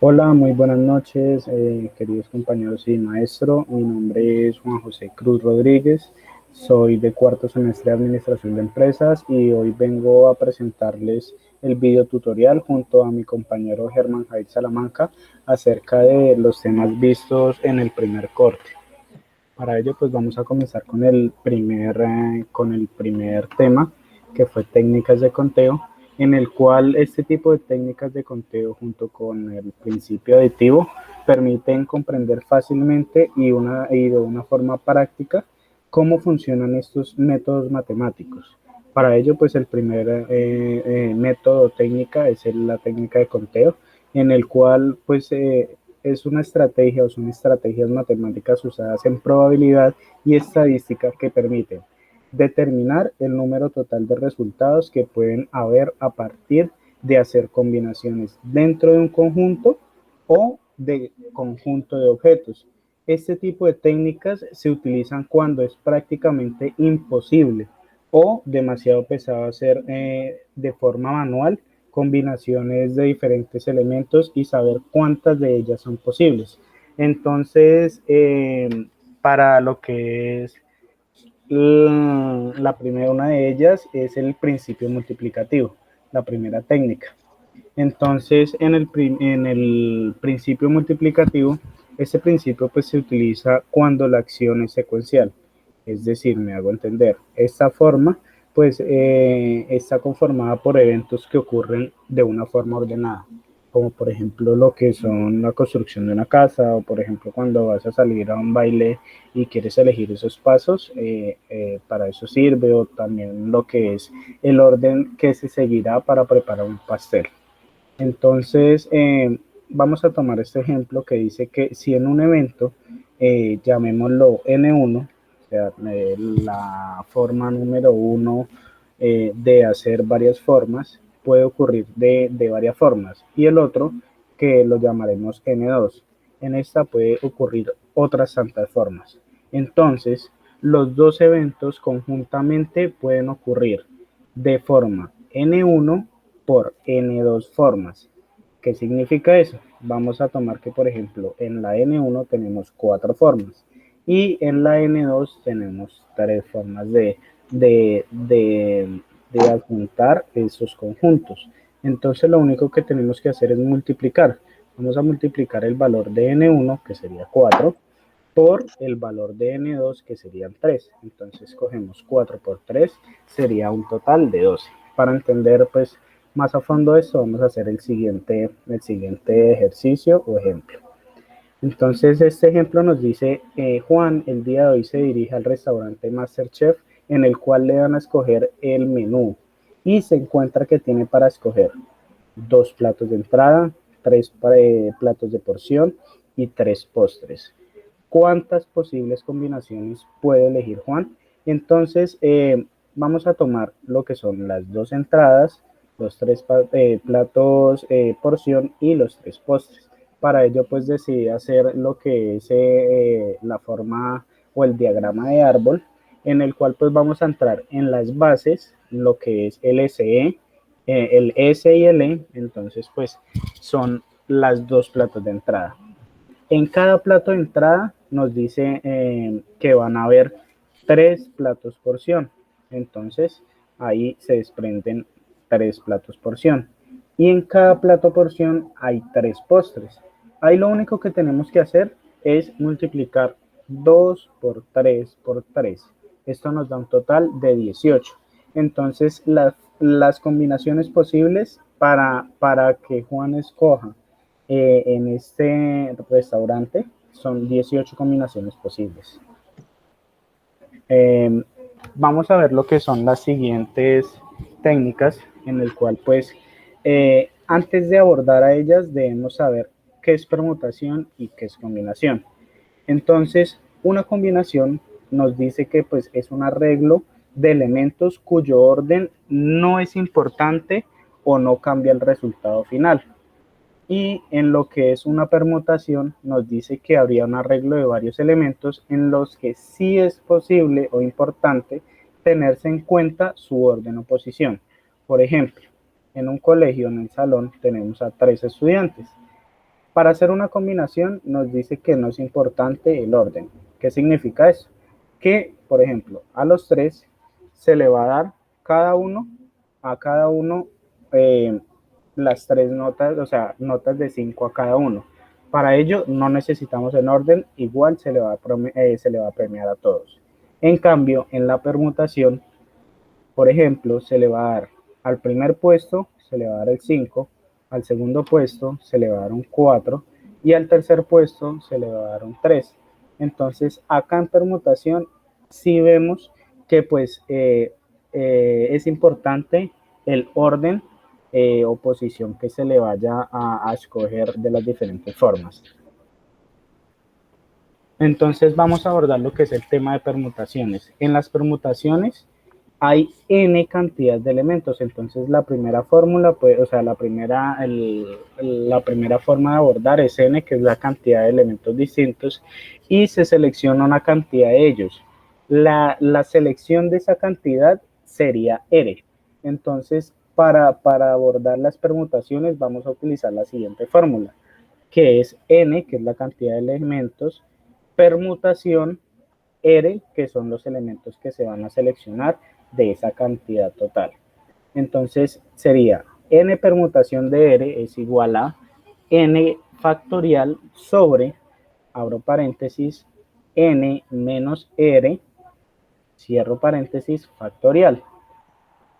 Hola, muy buenas noches, queridos compañeros y maestro. Mi nombre es Juan José Cruz Rodríguez, soy de cuarto semestre de Administración de Empresas y hoy vengo a presentarles el video tutorial junto a mi compañero Germán Jair Salamanca acerca de los temas vistos en el primer corte. Para ello, pues vamos a comenzar con el primer tema, que fue técnicas de conteo, en el cual este tipo de técnicas de conteo junto con el principio aditivo permiten comprender fácilmente y de una forma práctica cómo funcionan estos métodos matemáticos. Para ello, pues el primer método técnica es la técnica de conteo, en el cual es una estrategia o son estrategias matemáticas usadas en probabilidad y estadística que permiten determinar el número total de resultados que pueden haber a partir de hacer combinaciones dentro de un conjunto o de conjunto de objetos. Este tipo de técnicas se utilizan cuando es prácticamente imposible o demasiado pesado hacer de forma manual combinaciones de diferentes elementos y saber cuántas de ellas son posibles. Entonces, para lo que es una de ellas es el principio multiplicativo, la primera técnica. Entonces, en el principio multiplicativo, este principio pues se utiliza cuando la acción es secuencial. Es decir, me hago entender, esta forma pues está conformada por eventos que ocurren de una forma ordenada, como por ejemplo lo que son la construcción de una casa, o por ejemplo cuando vas a salir a un baile y quieres elegir esos pasos, para eso sirve, o también lo que es el orden que se seguirá para preparar un pastel. Entonces, vamos a tomar este ejemplo que dice que si en un evento, llamémoslo N1, o sea, la forma número uno de hacer varias formas, puede ocurrir de varias formas, y el otro, que lo llamaremos N2, en esta puede ocurrir otras tantas formas. Entonces, los dos eventos conjuntamente pueden ocurrir de forma N1 por N2 formas. ¿Qué significa eso? Vamos a tomar que, por ejemplo, en la N1 tenemos cuatro formas y en la N2 tenemos tres formas de adjuntar esos conjuntos. Entonces, lo único que tenemos que hacer es multiplicar. Vamos a multiplicar el valor de N1, que sería 4, por el valor de N2, que serían 3. Entonces cogemos 4 por 3, sería un total de 12. Para entender pues más a fondo esto, vamos a hacer el siguiente ejercicio o ejemplo. Entonces este ejemplo nos dice, Juan el día de hoy se dirige al restaurante MasterChef, en el cual le dan a escoger el menú y se encuentra que tiene para escoger dos platos de entrada, tres platos de porción y tres postres. ¿Cuántas posibles combinaciones puede elegir Juan? Entonces, vamos a tomar lo que son las dos entradas, los tres platos porción y los tres postres. Para ello, pues decidí hacer lo que es la forma o el diagrama de árbol, en el cual pues vamos a entrar en las bases, lo que es el SE, el S y el E, entonces pues son las dos platos de entrada. En cada plato de entrada nos dice que van a haber tres platos porción. Entonces ahí se desprenden tres platos porción. Y en cada plato porción hay tres postres. Ahí lo único que tenemos que hacer es multiplicar 2 por 3 por 3. Esto nos da un total de 18. Entonces las combinaciones posibles para que Juan escoja en este restaurante son 18 combinaciones posibles. Eh, Vamos a ver lo que son las siguientes técnicas en el cual pues antes de abordar a ellas debemos saber qué es permutación y qué es combinación. Entonces, una combinación nos dice que pues es un arreglo de elementos cuyo orden no es importante o no cambia el resultado final. Y en lo que es una permutación nos dice que habría un arreglo de varios elementos en los que sí es posible o importante tenerse en cuenta su orden o posición. Por ejemplo, en un colegio, en el salón, tenemos a tres estudiantes. Para hacer una combinación nos dice que no es importante el orden. ¿Qué significa eso? Que, por ejemplo, a los 3 se le va a dar a cada uno las 3 notas, o sea, notas de 5 a cada uno. Para ello no necesitamos en orden, igual se le va a premiar a todos. En cambio, en la permutación, por ejemplo, se le va a dar al primer puesto, se le va a dar el 5, al segundo puesto se le va a dar un 4 y al tercer puesto se le va a dar un 3. Entonces, acá en permutación sí vemos que pues es importante el orden o posición que se le vaya a escoger de las diferentes formas. Entonces vamos a abordar lo que es el tema de permutaciones. En las permutaciones hay n cantidad de elementos, entonces la primera fórmula, pues, o sea, la primera forma de abordar es n, que es la cantidad de elementos distintos, y se selecciona una cantidad de ellos. La selección de esa cantidad sería r. Entonces, para abordar las permutaciones vamos a utilizar la siguiente fórmula, que es n, que es la cantidad de elementos, permutación R, que son los elementos que se van a seleccionar de esa cantidad total. Entonces sería n permutación de R es igual a n factorial sobre, abro paréntesis, n menos R, cierro paréntesis, factorial.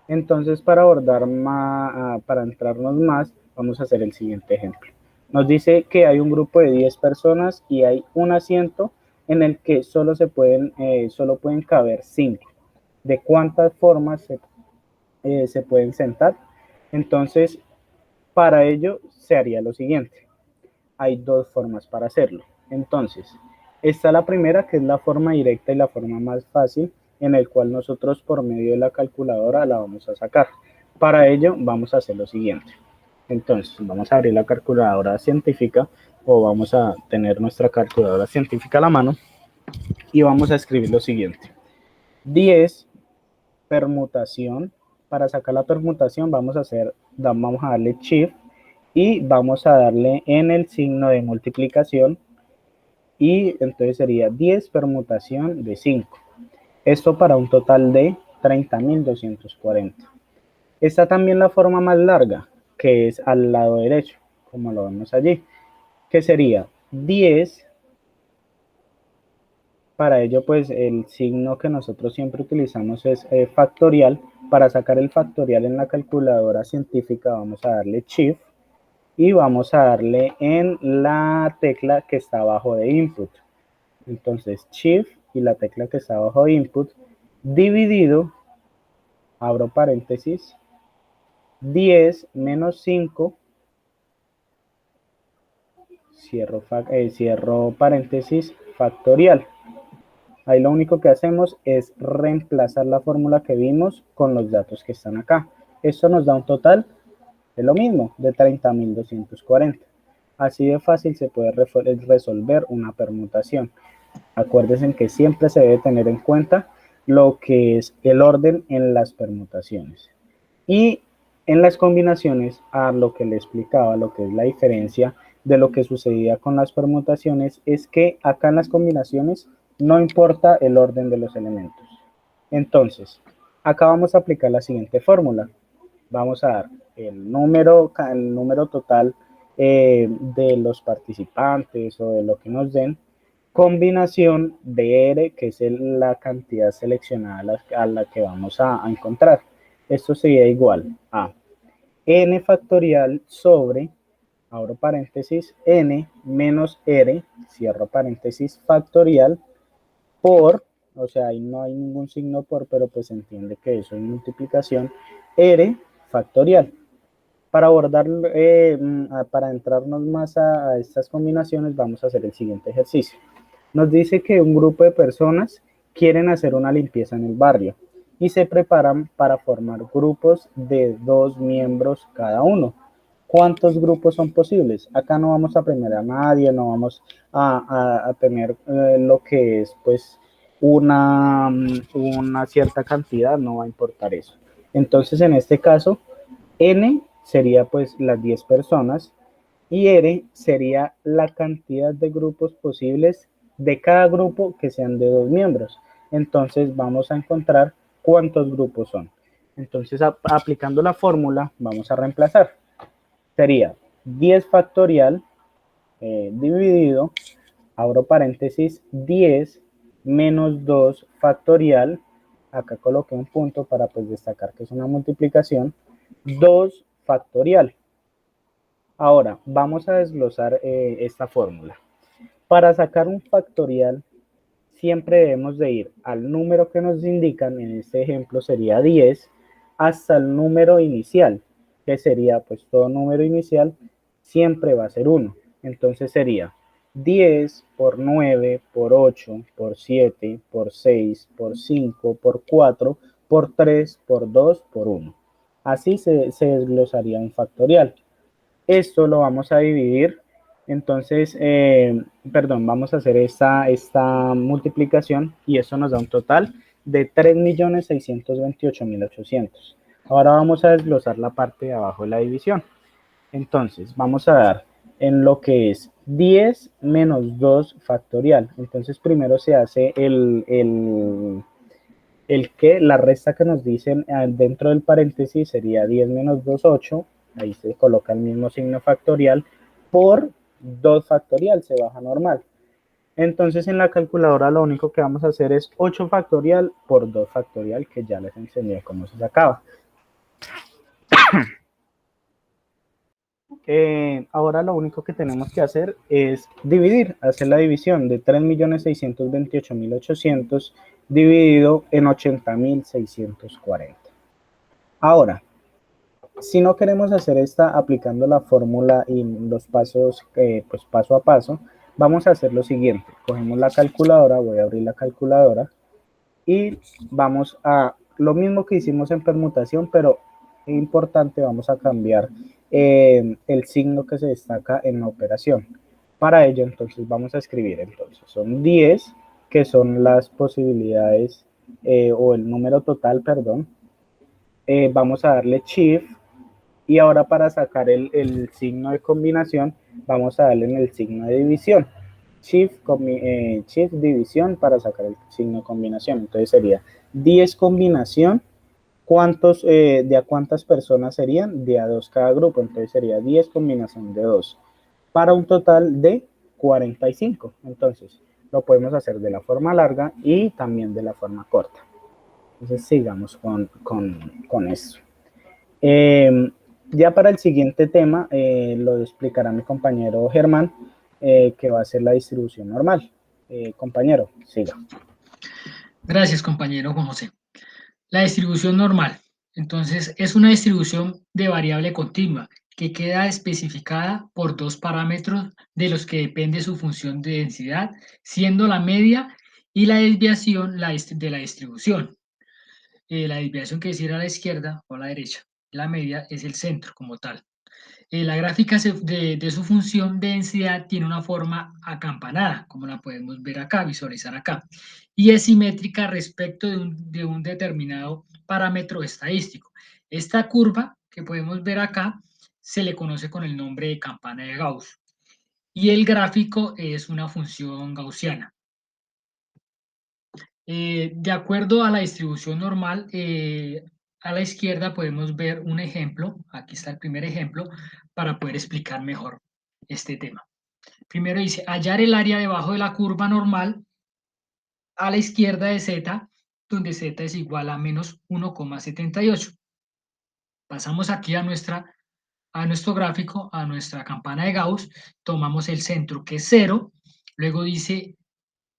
Entonces, para abordar más, para entrarnos más, vamos a hacer el siguiente ejemplo. Nos dice que hay un grupo de 10 personas y hay un asiento en el que solo pueden caber 5. ¿De cuántas formas se pueden sentar? Entonces, para ello se haría lo siguiente. Hay dos formas para hacerlo. Entonces, está la primera, que es la forma directa y la forma más fácil, en el cual nosotros por medio de la calculadora la vamos a sacar. Para ello vamos a hacer lo siguiente. Entonces, vamos a abrir la calculadora científica, o vamos a tener nuestra calculadora científica a la mano, y vamos a escribir lo siguiente. 10 permutación. Para sacar la permutación vamos a darle shift y vamos a darle en el signo de multiplicación, y entonces sería 10 permutación de 5. Esto para un total de 30.240. Está también la forma más larga, que es al lado derecho, como lo vemos allí, que sería 10. Para ello, pues el signo que nosotros siempre utilizamos es factorial. Para sacar el factorial en la calculadora científica vamos a darle shift y vamos a darle en la tecla que está abajo de input. Entonces shift y la tecla que está abajo de input, dividido, abro paréntesis, 10 menos 5, cierro paréntesis, factorial. Ahí lo único que hacemos es reemplazar la fórmula que vimos con los datos que están acá. Esto nos da un total de lo mismo, de 30.240. Así de fácil se puede resolver una permutación. Acuérdense que siempre se debe tener en cuenta lo que es el orden en las permutaciones. Y en las combinaciones, a lo que le explicaba, lo que es la diferencia de lo que sucedía con las permutaciones, es que acá en las combinaciones no importa el orden de los elementos. Entonces, acá vamos a aplicar la siguiente fórmula. Vamos a dar el número total de los participantes o de lo que nos den, combinación de R, que es la cantidad seleccionada a la que vamos a encontrar. Esto sería igual a n factorial sobre, abro paréntesis, n menos r, cierro paréntesis, factorial, por, o sea, ahí no hay ningún signo por, pero pues se entiende que eso es multiplicación, r factorial. Para abordar, para entrarnos más a estas combinaciones, vamos a hacer el siguiente ejercicio. Nos dice que un grupo de personas quieren hacer una limpieza en el barrio y se preparan para formar grupos de 2 miembros cada uno. ¿Cuántos grupos son posibles? Acá no vamos a premiar a nadie, no vamos a tener lo que es pues una cierta cantidad, no va a importar eso. Entonces en este caso, n sería pues las 10 personas, y R sería la cantidad de grupos posibles de cada grupo que sean de 2 miembros. Entonces vamos a encontrar cuántos grupos son. Entonces aplicando la fórmula vamos a reemplazar. Sería 10 factorial dividido, abro paréntesis, 10 menos 2 factorial, acá coloqué un punto para pues destacar que es una multiplicación, 2 factorial. Ahora, vamos a desglosar esta fórmula. Para sacar un factorial, siempre debemos de ir al número que nos indican, en este ejemplo sería 10, hasta el número inicial, que sería pues todo número inicial, siempre va a ser 1. Entonces sería 10 por 9, por 8, por 7, por 6, por 5, por 4, por 3, por 2, por 1. Así se desglosaría un factorial. Esto lo vamos a dividir, entonces, vamos a hacer esta multiplicación y esto nos da un total de 3.628.800. Ahora vamos a desglosar la parte de abajo de la división. Entonces, vamos a dar en lo que es 10 menos 2 factorial. Entonces, primero se hace la resta que nos dicen dentro del paréntesis sería 10 menos 2, 8. Ahí se coloca el mismo signo factorial por 2 factorial, se baja normal. Entonces en la calculadora lo único que vamos a hacer es 8 factorial por 2 factorial, que ya les enseñé cómo se sacaba. Ahora lo único que tenemos que hacer es dividir, hacer la división de 3.628.800 dividido en 80.640. Ahora, si no queremos hacer esta aplicando la fórmula y los pasos, pues paso a paso, vamos a hacer lo siguiente. Cogemos la calculadora, voy a abrir la calculadora y vamos a lo mismo que hicimos en permutación, pero es importante, vamos a cambiar el signo que se destaca en la operación. Para ello, entonces, vamos a escribir, entonces, son 10, que son las posibilidades, o el número total, perdón. Vamos a darle Shift, y ahora para sacar el signo de combinación, vamos a darle en el signo de división. Shift división para sacar el signo de combinación. Entonces sería 10 combinación. ¿De a cuántas personas serían? De a 2 cada grupo. Entonces sería 10 combinación de 2. Para un total de 45. Entonces lo podemos hacer de la forma larga y también de la forma corta. Entonces sigamos con eso. Ya para el siguiente tema lo explicará mi compañero Germán, que va a ser la distribución normal. Compañero, siga. Gracias, compañero Juan José. La distribución normal. Entonces, es una distribución de variable continua que queda especificada por dos parámetros de los que depende su función de densidad, siendo la media y la desviación de la distribución. La desviación que decir a la izquierda o a la derecha, la media es el centro como tal. La gráfica de su función de densidad tiene una forma acampanada, como la podemos ver acá, visualizar acá, y es simétrica respecto de un determinado parámetro estadístico. Esta curva que podemos ver acá se le conoce con el nombre de campana de Gauss, y el gráfico es una función gaussiana. De acuerdo a la distribución normal, a la izquierda podemos ver un ejemplo, aquí está el primer ejemplo, para poder explicar mejor este tema. Primero dice, hallar el área debajo de la curva normal a la izquierda de z, donde z es igual a menos 1,78. Pasamos aquí a nuestro gráfico, a nuestra campana de Gauss, tomamos el centro que es 0, luego dice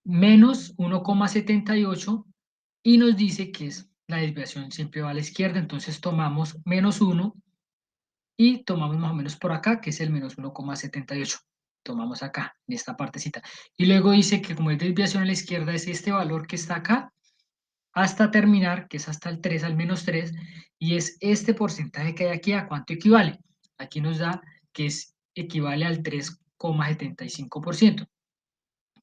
menos 1,78 y nos dice que es la desviación siempre va a la izquierda, entonces tomamos menos 1 y tomamos más o menos por acá, que es el menos 1,78. Tomamos acá, en esta partecita. Y luego dice que como es desviación a la izquierda, es este valor que está acá, hasta terminar, que es hasta el 3, al menos 3, y es este porcentaje que hay aquí, ¿a cuánto equivale? Aquí nos da que equivale al 3,75%.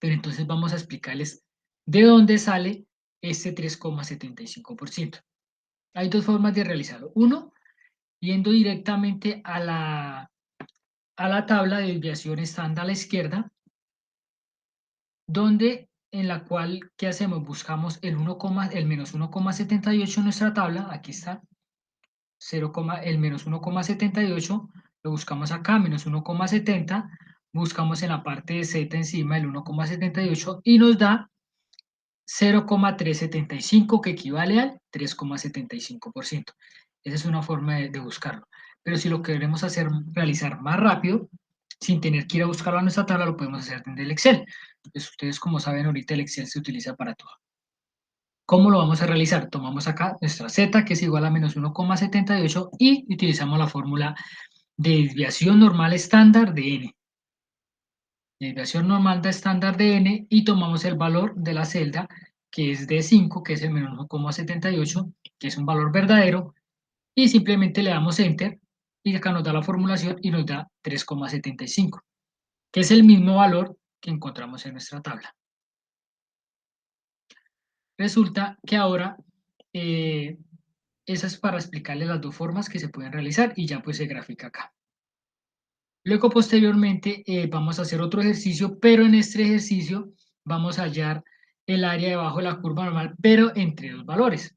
Pero entonces vamos a explicarles de dónde sale este 3,75%. Hay dos formas de realizarlo. Uno, yendo directamente a la tabla de desviación estándar a la izquierda, donde en la cual, ¿qué hacemos? Buscamos el menos 1,78 en nuestra tabla, aquí está, el menos 1,78, lo buscamos acá, menos 1,70, buscamos en la parte de z encima el 1,78 y nos da 0,375, que equivale al 3,75%. Esa es una forma de buscarlo. Pero si lo queremos realizar más rápido, sin tener que ir a buscarlo a nuestra tabla, lo podemos hacer desde el Excel. Entonces, ustedes, como saben, ahorita el Excel se utiliza para todo. ¿Cómo lo vamos a realizar? Tomamos acá nuestra z, que es igual a menos 1,78, y utilizamos la fórmula de desviación normal estándar de n. Desviación normal de estándar de n, y tomamos el valor de la celda, que es de 5, que es el menos 1,78, que es un valor verdadero, y simplemente le damos Enter, y acá nos da la formulación y nos da 3,75, que es el mismo valor que encontramos en nuestra tabla. Resulta que ahora, esa es para explicarle las dos formas que se pueden realizar, y ya pues se grafica acá. Luego, posteriormente, vamos a hacer otro ejercicio, pero en este ejercicio vamos a hallar el área debajo de la curva normal, pero entre dos valores.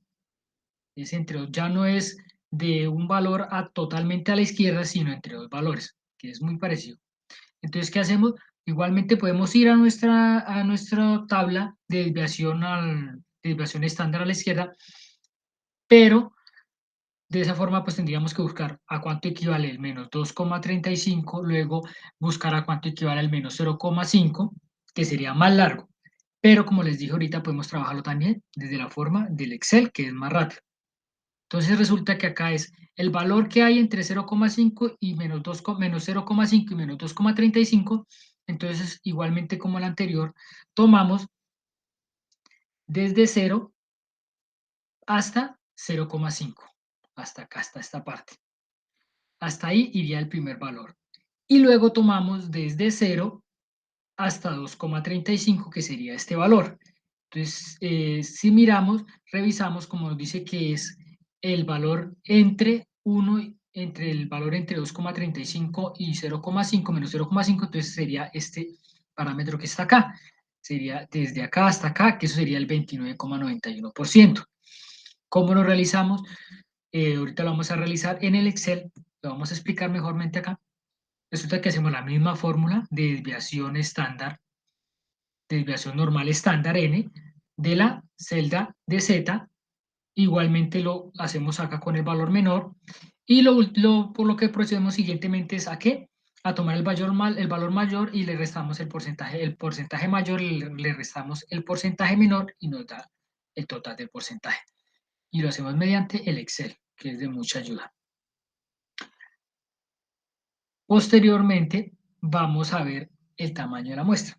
Es entre dos, ya no es de un valor totalmente a la izquierda, sino entre dos valores, que es muy parecido. Entonces, ¿qué hacemos? Igualmente podemos ir a nuestra tabla de desviación estándar a la izquierda, pero de esa forma, pues tendríamos que buscar a cuánto equivale el menos 2,35, luego buscar a cuánto equivale el menos 0,5, que sería más largo. Pero como les dije ahorita, podemos trabajarlo también desde la forma del Excel, que es más rápido. Entonces resulta que acá es el valor que hay entre 0,5 y menos 0,5 y menos 2,35. Entonces, igualmente como el anterior, tomamos desde 0 hasta 0,5, hasta acá, hasta esta parte. Hasta ahí iría el primer valor. Y luego tomamos desde 0 hasta 2,35, que sería este valor. Entonces, si miramos, revisamos, como nos dice que es el valor entre el valor entre 2,35 y 0,5 menos 0,5, entonces sería este parámetro que está acá. Sería desde acá hasta acá, que eso sería el 29,91%. ¿Cómo lo realizamos? Ahorita lo vamos a realizar en el Excel, lo vamos a explicar mejormente acá. Resulta que hacemos la misma fórmula de desviación estándar, de desviación normal estándar n, de la celda de z, igualmente lo hacemos acá con el valor menor, y por lo que procedemos siguientemente es a qué, a tomar el valor mayor y le restamos el porcentaje mayor, le restamos el porcentaje menor y nos da el total del porcentaje. Y lo hacemos mediante el Excel, que es de mucha ayuda. Posteriormente, vamos a ver el tamaño de la muestra.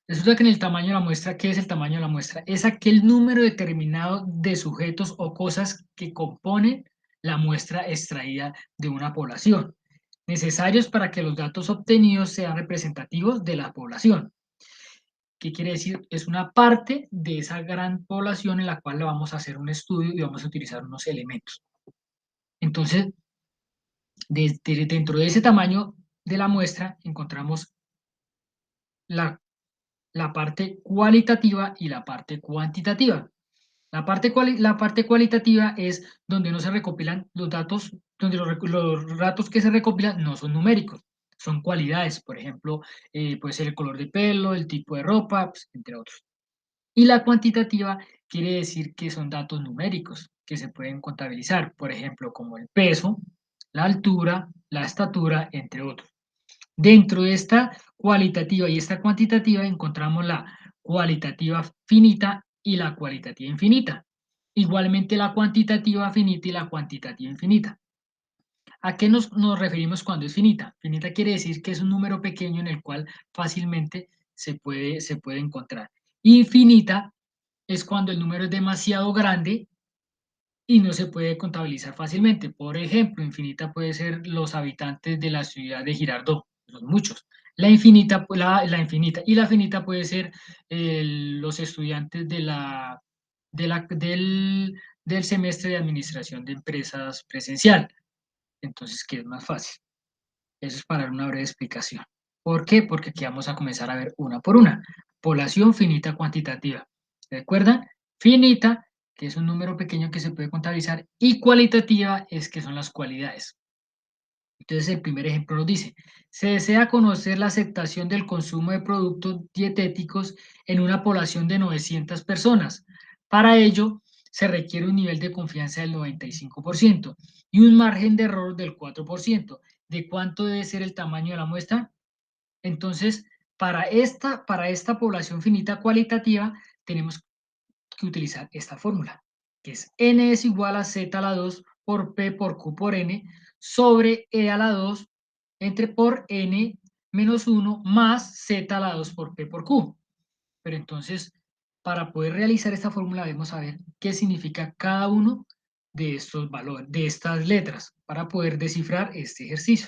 Resulta que en el tamaño de la muestra, ¿qué es el tamaño de la muestra? Es aquel número determinado de sujetos o cosas que componen la muestra extraída de una población, necesarios para que los datos obtenidos sean representativos de la población. ¿Qué quiere decir? Es una parte de esa gran población en la cual le vamos a hacer un estudio y vamos a utilizar unos elementos. Entonces, dentro de ese tamaño de la muestra encontramos la parte cualitativa y la parte cuantitativa. La parte cualitativa es donde no se recopilan los datos, donde los datos que se recopilan no son numéricos, son cualidades, por ejemplo, puede ser el color de pelo, el tipo de ropa, pues, entre otros. Y la cuantitativa quiere decir que son datos numéricos que se pueden contabilizar, por ejemplo, como el peso, la altura, la estatura, entre otros. Dentro de esta cualitativa y esta cuantitativa encontramos la cualitativa finita y la cualitativa infinita. Igualmente la cuantitativa finita y la cuantitativa infinita. ¿A qué nos referimos cuando es finita? Finita quiere decir que es un número pequeño en el cual fácilmente se puede encontrar. Infinita es cuando el número es demasiado grande y no se puede contabilizar fácilmente. Por ejemplo, infinita puede ser los habitantes de la ciudad de Girardot, son muchos. La infinita, la infinita y la finita puede ser los estudiantes del semestre de administración de empresas presencial. Entonces, ¿qué es más fácil? Eso es para dar una breve explicación. ¿Por qué? Porque aquí vamos a comenzar a ver una por una. Población finita cuantitativa. ¿Recuerdan? Finita, que es un número pequeño que se puede contabilizar, y cualitativa es que son las cualidades. Entonces el primer ejemplo nos dice, se desea conocer la aceptación del consumo de productos dietéticos en una población de 900 personas. Para ello, se requiere un nivel de confianza del 95% y un margen de error del 4%. ¿De cuánto debe ser el tamaño de la muestra? Entonces, para esta población finita cualitativa, tenemos que utilizar esta fórmula, que es n es igual a z a la 2 por p por q por n sobre e a la 2 entre por n menos 1 más z a la 2 por p por q. Pero entonces, para poder realizar esta fórmula debemos saber qué significa cada uno de estos valores, de estas letras, para poder descifrar este ejercicio.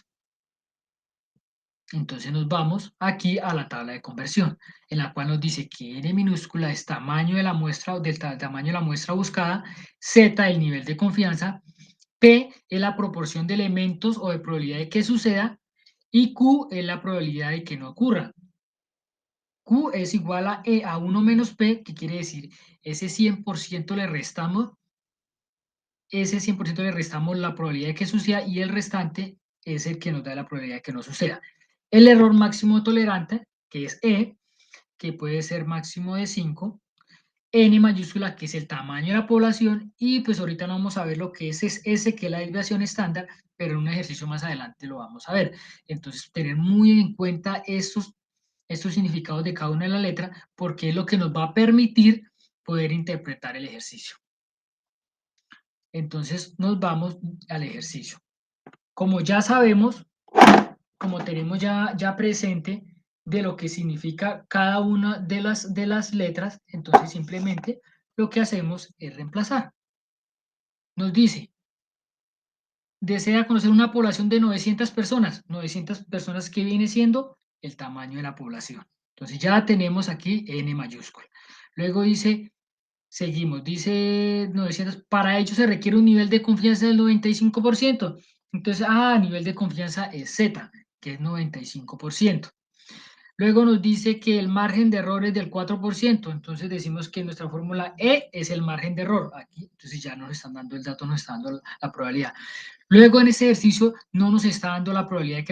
Entonces nos vamos aquí a la tabla de conversión, en la cual nos dice que n minúscula es tamaño de la muestra, del tamaño de la muestra buscada, z el nivel de confianza, p es la proporción de elementos o de probabilidad de que suceda, y q es la probabilidad de que no ocurra. Q es igual a E a 1 menos P, que quiere decir ese 100% le restamos, la probabilidad de que suceda y el restante es el que nos da la probabilidad de que no suceda. El error máximo tolerante, que es E, que puede ser máximo de 5, N mayúscula, que es el tamaño de la población, y pues ahorita no vamos a ver lo que es S, que es la desviación estándar, pero en un ejercicio más adelante lo vamos a ver. Entonces, tener muy en cuenta estos significados de cada una de las letras, porque es lo que nos va a permitir poder interpretar el ejercicio. Entonces, nos vamos al ejercicio. Como ya sabemos, como tenemos ya presente de lo que significa cada una de las letras, entonces simplemente lo que hacemos es reemplazar. Nos dice, desea conocer una población de 900 personas que viene siendo el tamaño de la población. Entonces ya tenemos aquí N mayúscula. Luego dice, seguimos, dice 900, para ello se requiere un nivel de confianza del 95%. Entonces, nivel de confianza es Z, que es 95%. Luego nos dice que el margen de error es del 4%, entonces decimos que nuestra fórmula E es el margen de error. Aquí, entonces ya nos están dando el dato, nos está dando la probabilidad. Luego en ese ejercicio no nos está dando la probabilidad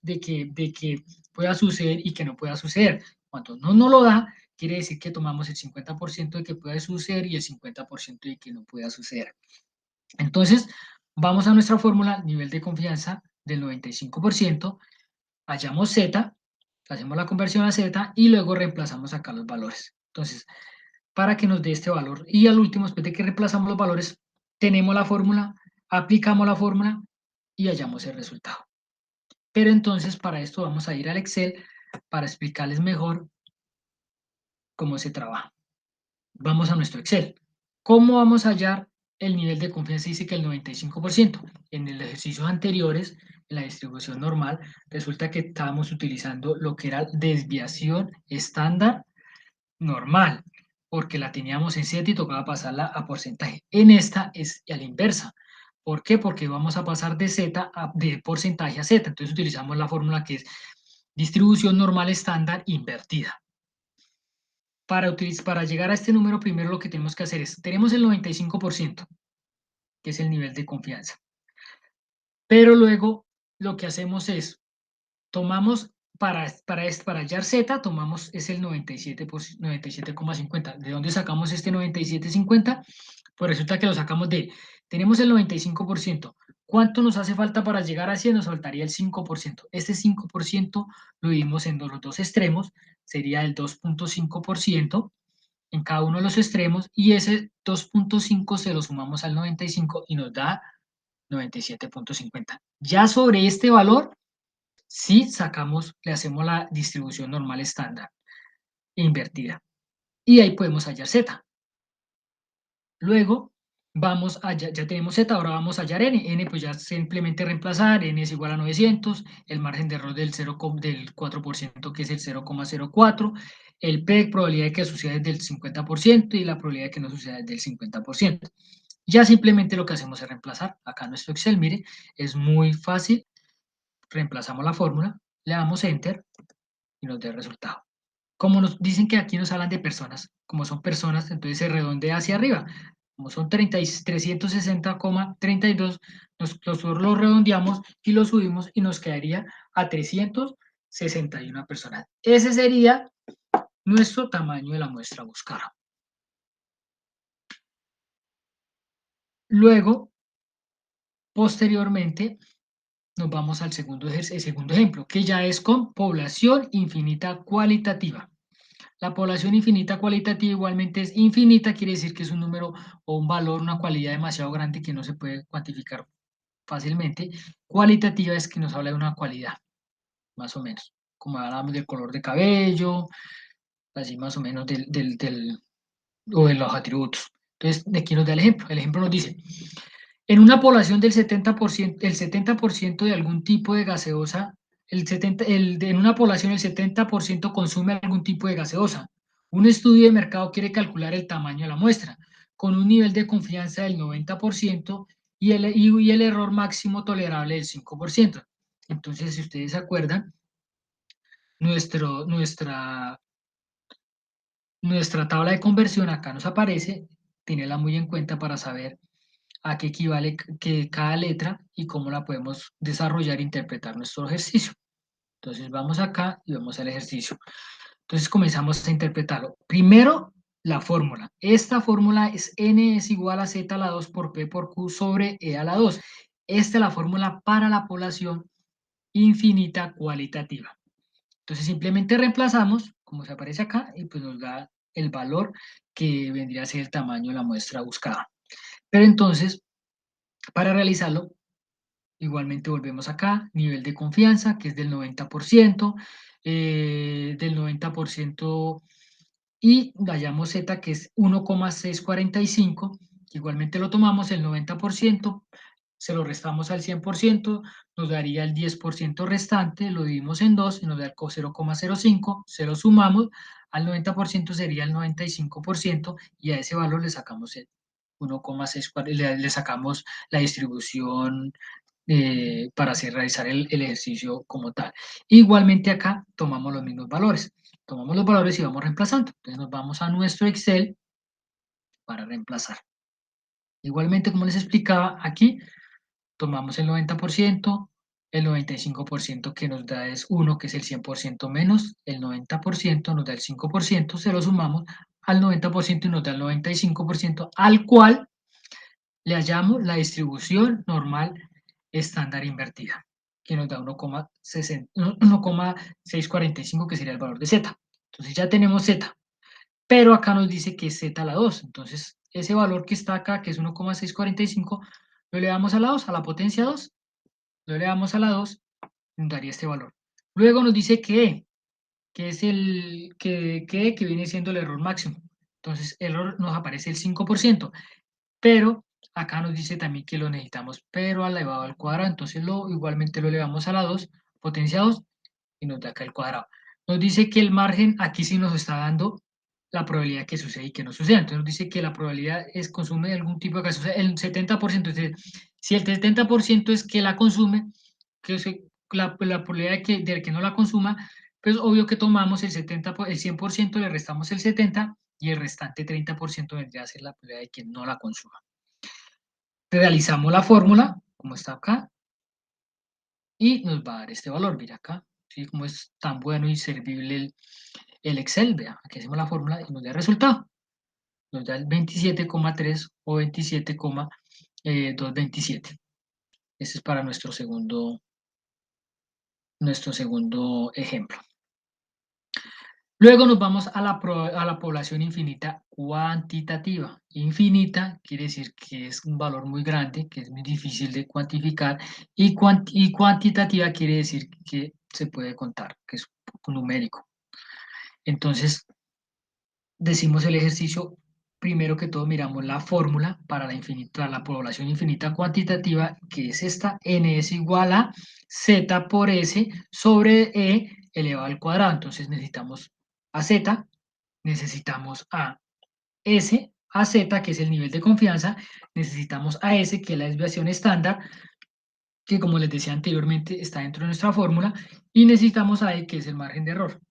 de que pueda suceder y que no pueda suceder. Cuando no nos lo da, quiere decir que tomamos el 50% de que pueda suceder y el 50% de que no pueda suceder. Entonces, vamos a nuestra fórmula, nivel de confianza del 95%, hallamos Z, hacemos la conversión a Z y luego reemplazamos acá los valores. Entonces, para que nos dé este valor. Y al último, después de que reemplazamos los valores, tenemos la fórmula, aplicamos la fórmula y hallamos el resultado. Pero entonces, para esto vamos a ir al Excel para explicarles mejor cómo se trabaja. Vamos a nuestro Excel. ¿Cómo vamos a hallar el nivel de confianza? Dice que el 95%. En los ejercicios anteriores, en la distribución normal, resulta que estábamos utilizando lo que era desviación estándar normal, porque la teníamos en Z y tocaba pasarla a porcentaje. En esta es a la inversa. ¿Por qué? Porque vamos a pasar de porcentaje a Z. Entonces utilizamos la fórmula que es distribución normal estándar invertida. Para llegar a este número, primero lo que tenemos que hacer es, tenemos el 95%, que es el nivel de confianza. Pero luego lo que hacemos es, tomamos para hallar Z, es el 97,50. ¿De dónde sacamos este 97,50? Pues resulta que lo sacamos tenemos el 95%. ¿Cuánto nos hace falta para llegar a 100? Nos faltaría el 5%. Este 5% lo dividimos en los dos extremos, sería el 2,5% en cada uno de los extremos, y ese 2,5 se lo sumamos al 95 y nos da 97,50. Ya sobre este valor, sí le hacemos la distribución normal estándar invertida. Y ahí podemos hallar Z. Luego, ya tenemos Z, ahora vamos a hallar N. N pues ya simplemente reemplazar, N es igual a 900, el margen de error del 4% que es el 0,04, el P, probabilidad de que suceda es del 50% y la probabilidad de que no suceda es del 50%. Ya simplemente lo que hacemos es reemplazar. Acá en nuestro Excel, mire, es muy fácil. reemplazamos la fórmula, le damos Enter y nos da el resultado. Como nos dicen que aquí nos hablan de personas, como son personas, entonces se redondea hacia arriba. Como son 360,32, nosotros lo redondeamos y lo subimos y nos quedaría a 361 personas. Ese sería nuestro tamaño de la muestra buscada. Luego, posteriormente, nos vamos al segundo ejemplo, que ya es con población infinita cualitativa. La población infinita cualitativa igualmente es infinita, quiere decir que es un número o un valor, una cualidad demasiado grande que no se puede cuantificar fácilmente. Cualitativa es que nos habla de una cualidad, más o menos, como hablamos del color de cabello, así más o menos o de los atributos. Entonces, de aquí nos da el ejemplo. El ejemplo nos dice, en una población del 70%, el 70% de algún tipo de gaseosa, en una población el 70% consume algún tipo de gaseosa. Un estudio de mercado quiere calcular el tamaño de la muestra con un nivel de confianza del 90% y el error máximo tolerable del 5%. Entonces, si ustedes se acuerdan, nuestra tabla de conversión acá nos aparece, tenela muy en cuenta para saber a qué equivale cada letra y cómo la podemos desarrollar e interpretar nuestro ejercicio. Entonces vamos acá y vamos al ejercicio. Entonces comenzamos a interpretarlo. Primero, la fórmula. Esta fórmula es n es igual a z a la 2 por p por q sobre e a la 2. Esta es la fórmula para la población infinita cualitativa. Entonces simplemente reemplazamos, como se aparece acá, y pues nos da el valor que vendría a ser el tamaño de la muestra buscada. Pero entonces, para realizarlo, igualmente volvemos acá, nivel de confianza, que es del 90%, del 90%, y vayamos Z, que es 1,645, igualmente lo tomamos el 90%, se lo restamos al 100%, nos daría el 10% restante, lo dividimos en 2 y nos da el 0,05, se lo sumamos, al 90% sería el 95% y a ese valor le sacamos el 1,6, le sacamos la distribución para realizar el ejercicio como tal. Igualmente acá tomamos los mismos valores. Tomamos los valores y vamos reemplazando. Entonces nos vamos a nuestro Excel para reemplazar. Igualmente, como les explicaba, aquí tomamos el 90%, el 95% que nos da es 1, que es el 100% menos el 90% nos da el 5%, se lo sumamos al 90% y nos da el 95%, al cual le hallamos la distribución normal estándar invertida, que nos da 1,645, que sería el valor de Z. Entonces ya tenemos Z, pero acá nos dice que es Z a la 2. Entonces ese valor que está acá, que es 1,645, lo elevamos a la 2, a la potencia 2, lo elevamos a la 2, nos daría este valor. Luego nos dice que es que viene siendo el error máximo. Entonces el error nos aparece el 5%, pero acá nos dice también que lo necesitamos, pero elevado al cuadrado, entonces igualmente lo elevamos a la 2, potencia 2, y nos da acá el cuadrado. Nos dice que el margen aquí sí nos está dando la probabilidad que sucede y que no suceda. Entonces nos dice que la probabilidad es consume de algún tipo de gaseosa, el 70%. Si el 70% es que la consume, que la probabilidad de que no la consuma, pues obvio que tomamos el 100%, le restamos el 70% y el restante 30% vendría a ser la probabilidad de que no la consuma. Realizamos la fórmula, como está acá, y nos va a dar este valor. Mira acá, ¿sí? Como es tan bueno y servible el Excel, vea, aquí hacemos la fórmula y nos da el resultado. Nos da el 27,3 o 27,227. Ese es para nuestro segundo ejemplo. Luego nos vamos a la población infinita cuantitativa. Infinita quiere decir que es un valor muy grande, que es muy difícil de cuantificar, y cuantitativa quiere decir que se puede contar, que es numérico. Entonces, decimos el ejercicio, primero que todo miramos la fórmula para la población infinita cuantitativa, que es esta, n es igual a z por s sobre e elevado al cuadrado. Entonces necesitamos a z, necesitamos a s, a z, que es el nivel de confianza, necesitamos a s, que es la desviación estándar, que como les decía anteriormente está dentro de nuestra fórmula, y necesitamos a E, que es el margen de error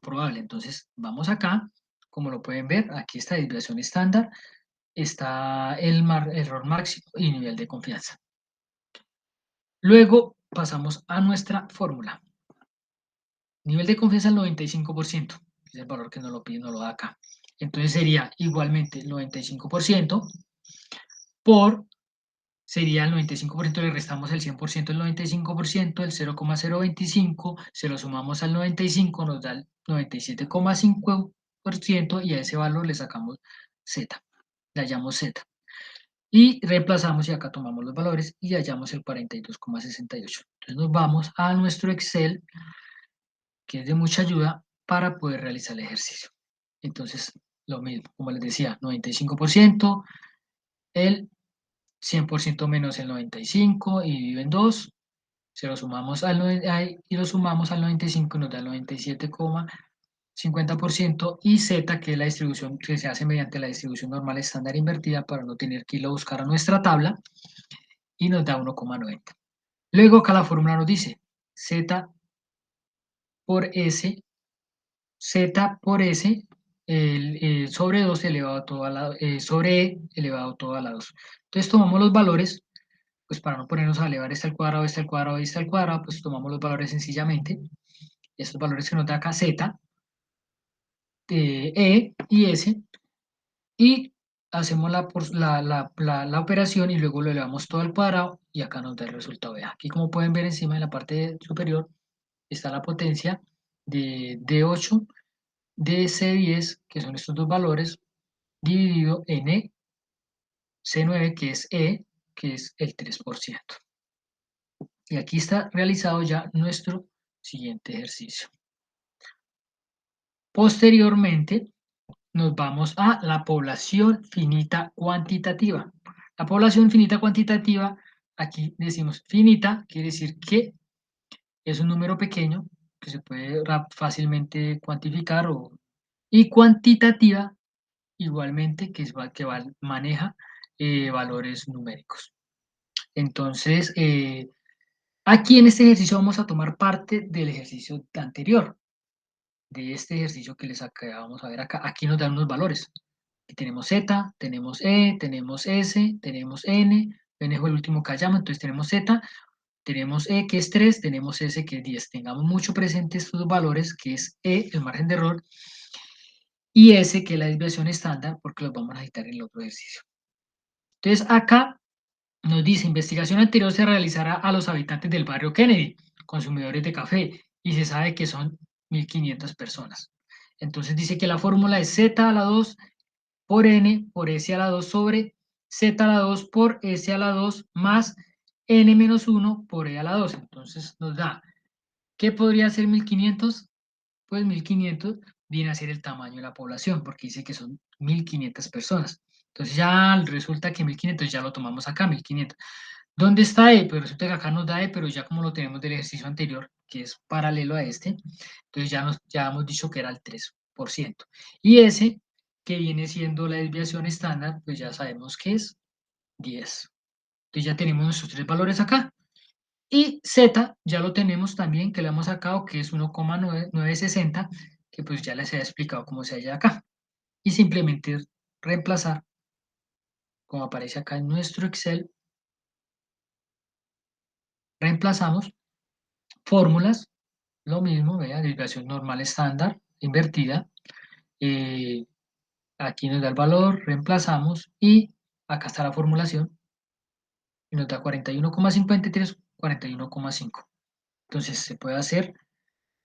probable. Entonces vamos acá, como lo pueden ver, aquí está desviación estándar, está el error máximo y nivel de confianza. Luego pasamos a nuestra fórmula. Nivel de confianza al 95%, que es el valor que nos lo pide, nos lo da acá. Entonces sería igualmente 95% por, sería el 95%, le restamos el 100% del 95%, el 0,025, se lo sumamos al 95, nos da el 97,5% y a ese valor le sacamos Z, le hallamos Z. Y reemplazamos y acá tomamos los valores y hallamos el 42,68. Entonces nos vamos a nuestro Excel, que es de mucha ayuda para poder realizar el ejercicio. Entonces, lo mismo, como les decía, 95%, el 100% menos el 95 y dividido en 2, se lo sumamos y lo sumamos al 95 y nos da el 97,50% y Z, que es la distribución que se hace mediante la distribución normal estándar invertida para no tener que irlo a buscar a nuestra tabla, y nos da 1,90. Luego acá la fórmula nos dice Z por S, Z por S sobre 2 elevado todo a la, sobre E elevado todo a la 2. Entonces tomamos los valores, pues para no ponernos a elevar este al cuadrado, este al cuadrado, este al cuadrado, pues tomamos los valores sencillamente. Estos valores que nos da acá Z, E y S, y hacemos la operación y luego lo elevamos todo al cuadrado y acá nos da el resultado. Aquí como pueden ver encima en la parte superior está la potencia de D8, de C10, que son estos dos valores, dividido en C9, que es E, que es el 3%. Y aquí está realizado ya nuestro siguiente ejercicio. Posteriormente, nos vamos a la población finita cuantitativa. La población finita cuantitativa, aquí decimos finita, quiere decir que es un número pequeño que se puede fácilmente cuantificar, y cuantitativa igualmente, maneja valores numéricos. Entonces, aquí en este ejercicio vamos a tomar parte del ejercicio anterior, de este ejercicio que les acabamos a ver acá. Aquí nos dan unos valores. Aquí tenemos Z, tenemos E, tenemos S, tenemos N fue el último que hallamos, entonces tenemos Z, tenemos E que es 3, tenemos S que es 10. Tengamos mucho presente estos valores, que es E, el margen de error, y S, que es la desviación estándar, porque los vamos a necesitar en el otro ejercicio. Entonces acá nos dice, investigación anterior se realizará a los habitantes del barrio Kennedy, consumidores de café, y se sabe que son 1.500 personas. Entonces dice que la fórmula es Z a la 2 por N por S a la 2 sobre Z a la 2 por S a la 2 más N menos 1 por E a la 2. Entonces nos da, ¿qué podría ser 1.500? Pues 1.500 viene a ser el tamaño de la población, porque dice que son 1.500 personas. Entonces ya resulta que 1.500 ya lo tomamos acá, 1.500. ¿Dónde está E? Pues resulta que acá nos da E, pero ya como lo tenemos del ejercicio anterior, que es paralelo a este, entonces ya hemos dicho que era el 3%. Y S, que viene siendo la desviación estándar, pues ya sabemos que es 10. Entonces ya tenemos nuestros tres valores acá. Y Z ya lo tenemos también, que le hemos sacado, que es 1,960, que pues ya les he explicado cómo se halla acá. Y simplemente reemplazar, como aparece acá en nuestro Excel, reemplazamos fórmulas, lo mismo, vea, desviación normal estándar, invertida. eh, Aquí nos da el valor, reemplazamos y acá está la formulación y nos da 41,53, 41,5. Entonces se puede hacer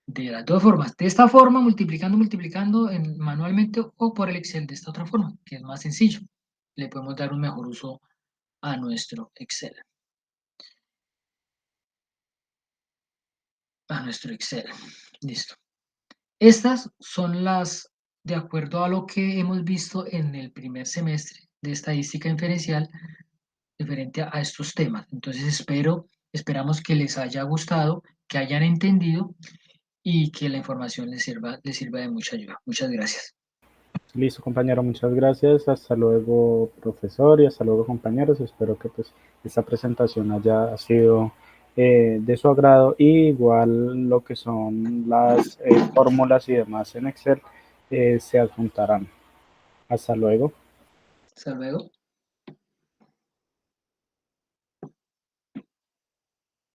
de las dos formas. De esta forma, multiplicando manualmente, o por el Excel de esta otra forma, que es más sencillo. Le podemos dar un mejor uso a nuestro Excel. Listo. Estas son las, de acuerdo a lo que hemos visto en el primer semestre de estadística inferencial, referente a estos temas. Entonces esperamos que les haya gustado, que hayan entendido y que la información les sirva de mucha ayuda. Muchas gracias. Listo, compañero, muchas gracias. Hasta luego, profesor, y hasta luego, compañeros. Espero que pues esta presentación haya sido de su agrado. Y igual lo que son las fórmulas y demás en Excel se adjuntarán. Hasta luego. Hasta luego.